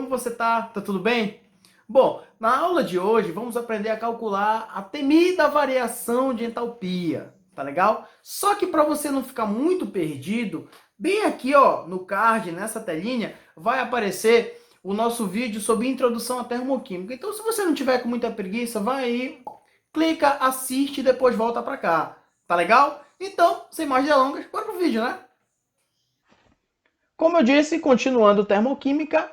você tá? Tá tudo bem? Bom, na aula de hoje vamos aprender a calcular a temida variação de entalpia, tá legal? Só que para você não ficar muito perdido, bem aqui, ó, no card, nessa telinha, vai aparecer o nosso vídeo sobre introdução à termoquímica. Então, se você não tiver com muita preguiça, vai aí, clica, assiste e depois volta para cá, tá legal? Então, sem mais delongas, bora pro vídeo, né? Como eu disse, continuando termoquímica,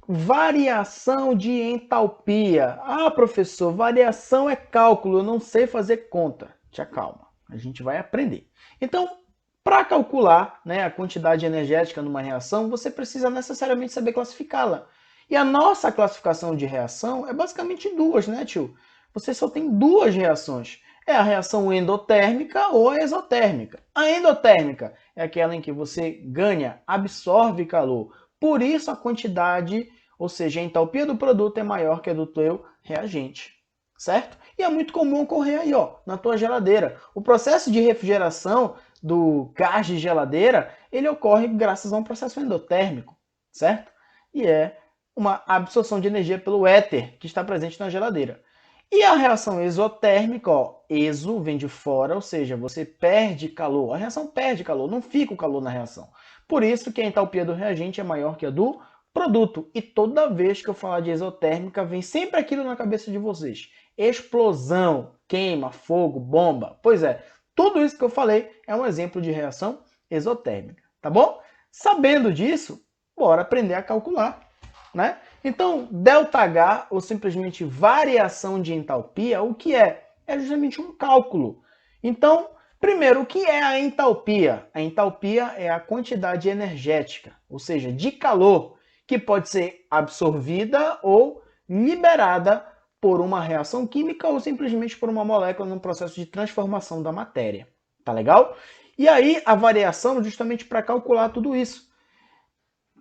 variação de entalpia. Ah, professor, variação é cálculo, eu não sei fazer conta. Te acalma, a gente vai aprender. Então, para calcular, né, a quantidade energética numa reação, você precisa necessariamente saber classificá-la. E a nossa classificação de reação é basicamente duas, né, tio? Você só tem duas reações. É a reação endotérmica ou a exotérmica. A endotérmica é aquela em que você ganha, absorve calor. Por isso a quantidade, ou seja, a entalpia do produto é maior que a do teu reagente, certo? E é muito comum ocorrer aí, ó, na tua geladeira. O processo de refrigeração do gás de geladeira, ele ocorre graças a um processo endotérmico, certo? E é uma absorção de energia pelo éter que está presente na geladeira. E a reação exotérmica, ó, exo vem de fora, ou seja, você perde calor. A reação perde calor, não fica o calor na reação. Por isso que a entalpia do reagente é maior que a do produto. E toda vez que eu falar de exotérmica, vem sempre aquilo na cabeça de vocês. Explosão, queima, fogo, bomba. Pois é, tudo isso que eu falei é um exemplo de reação exotérmica, tá bom? Sabendo disso, bora aprender a calcular, né? Então, ΔH, ou simplesmente variação de entalpia, o que é? É justamente um cálculo. Então, primeiro, o que é a entalpia? A entalpia é a quantidade energética, ou seja, de calor, que pode ser absorvida ou liberada por uma reação química ou simplesmente por uma molécula num processo de transformação da matéria. Tá legal? E aí, a variação justamente para calcular tudo isso.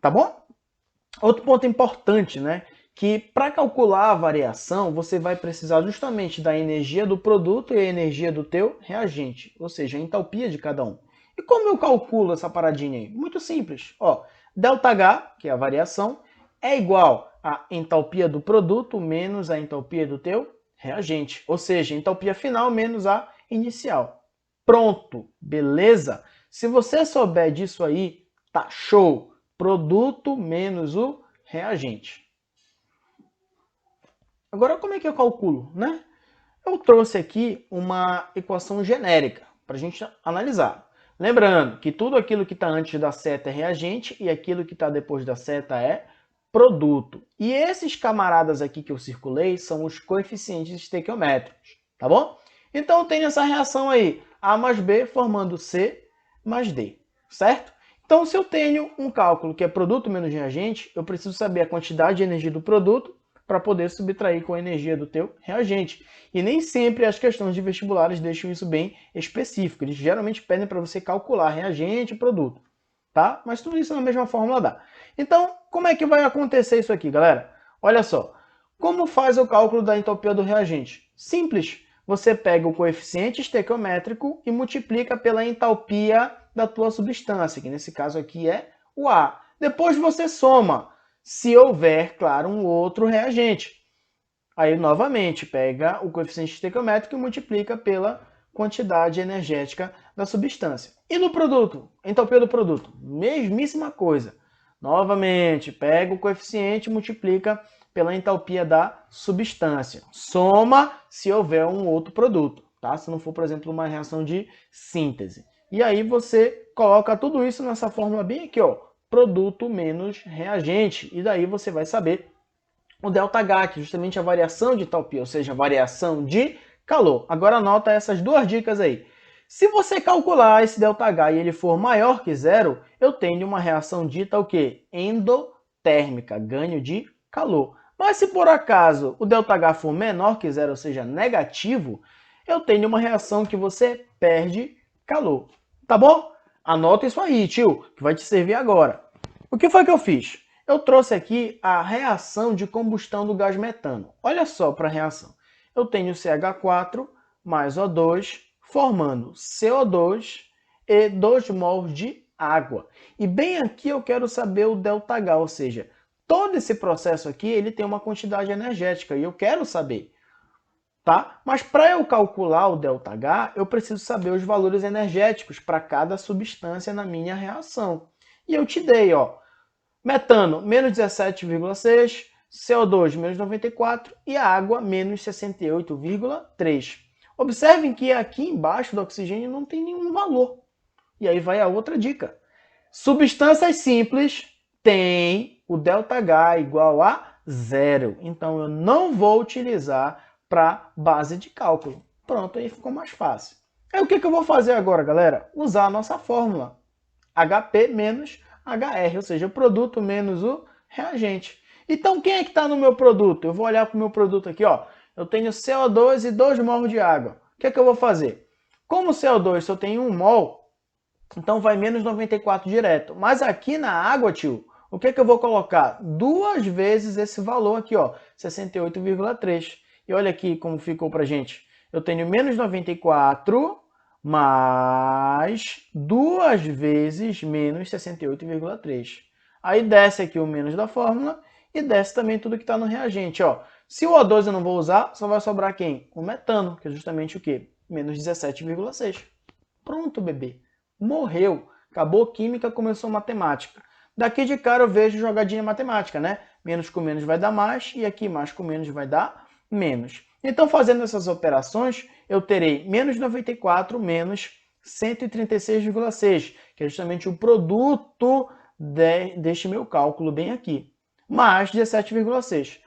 Tá bom? Outro ponto importante, né? Que para calcular a variação, você vai precisar justamente da energia do produto e a energia do teu reagente, ou seja, a entalpia de cada um. E como eu calculo essa paradinha aí? Muito simples. Ó, ΔH, que é a variação, é igual à entalpia do produto menos a entalpia do teu reagente, ou seja, a entalpia final menos a inicial. Pronto, beleza? Se você souber disso aí, tá show! Produto menos o reagente. Agora, como é que eu calculo, né? Eu trouxe aqui uma equação genérica para a gente analisar. Lembrando que tudo aquilo que está antes da seta é reagente e aquilo que está depois da seta é produto. E esses camaradas aqui que eu circulei são os coeficientes estequiométricos, tá bom? Então, eu tenho essa reação aí, A mais B formando C mais D, certo? Então, se eu tenho um cálculo que é produto menos reagente, eu preciso saber a quantidade de energia do produto para poder subtrair com a energia do teu reagente. E nem sempre as questões de vestibulares deixam isso bem específico. Eles geralmente pedem para você calcular reagente e produto, tá? Mas tudo isso na mesma fórmula dá. Então, como é que vai acontecer isso aqui, galera? Olha só, como faz o cálculo da entalpia do reagente? Simples. Você pega o coeficiente estequiométrico e multiplica pela entalpia da tua substância, que nesse caso aqui é o A. Depois você soma, se houver, claro, um outro reagente. Aí, novamente, pega o coeficiente estequiométrico e multiplica pela quantidade energética da substância. E no produto? Entalpia do produto? Mesmíssima coisa. Novamente, pega o coeficiente e multiplica pela entalpia da substância. Soma se houver um outro produto, tá? Se não for, por exemplo, uma reação de síntese. E aí você coloca tudo isso nessa fórmula bem aqui, ó. Produto menos reagente. E daí você vai saber o ΔH, que é justamente a variação de entalpia, ou seja, a variação de calor. Agora anota essas duas dicas aí. Se você calcular esse ΔH e ele for maior que zero, eu tenho uma reação dita o quê? Endotérmica, ganho de calor. Mas se por acaso o ΔH for menor que zero, ou seja, negativo, eu tenho uma reação que você perde calor. Tá bom? Anota isso aí, tio, que vai te servir agora. O que foi que eu fiz? Eu trouxe aqui a reação de combustão do gás metano. Olha só para a reação. Eu tenho CH4 mais O2 formando CO2 e 2 mols de água. E bem aqui eu quero saber o ΔH, ou seja, todo esse processo aqui ele tem uma quantidade energética e eu quero saber. Tá? Mas para eu calcular o ΔH, eu preciso saber os valores energéticos para cada substância na minha reação. E eu te dei, ó, metano, menos 17,6, CO2, menos 94 e a água, menos 68,3. Observem que aqui embaixo do oxigênio não tem nenhum valor. E aí vai a outra dica. Substâncias simples têm o ΔH igual a 0. Então eu não vou utilizar para base de cálculo. Pronto, aí ficou mais fácil. Aí o que eu vou fazer agora, galera? Usar a nossa fórmula. HP menos HR, ou seja, o produto menos o reagente. Então, quem é que está no meu produto? Eu vou olhar para o meu produto aqui, ó. Eu tenho CO2 e 2 mol de água. O que é que eu vou fazer? Como CO2 só tem 1 mol, então vai menos 94 direto. Mas aqui na água, tio, o que é que eu vou colocar? 2 vezes esse valor aqui, ó, 68,3. E olha aqui como ficou pra gente. Eu tenho menos 94 mais 2 vezes menos 68,3. Aí desce aqui o menos da fórmula e desce também tudo que está no reagente. Ó. Se o O2 eu não vou usar, só vai sobrar quem? O metano, que é justamente o quê? Menos 17,6. Pronto, bebê. Morreu. Acabou química, começou matemática. Daqui de cara eu vejo jogadinha matemática, né? Menos com menos vai dar mais e aqui mais com menos vai dar menos. Então, fazendo essas operações, eu terei menos 94 menos 136,6, que é justamente o produto deste meu cálculo bem aqui, mais 17,6.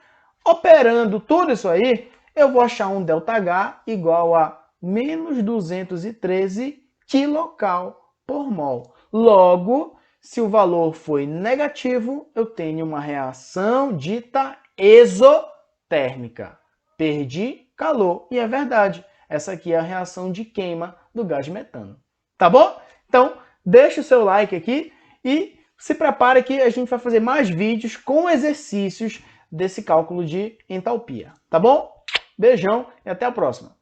Operando tudo isso aí, eu vou achar um ΔH igual a menos 213 kcal por mol. Logo, se o valor foi negativo, eu tenho uma reação dita exotérmica. Perdi calor. E é verdade, essa aqui é a reação de queima do gás metano. Tá bom? Então, deixa o seu like aqui e se prepare que a gente vai fazer mais vídeos com exercícios desse cálculo de entalpia. Tá bom? Beijão e até a próxima.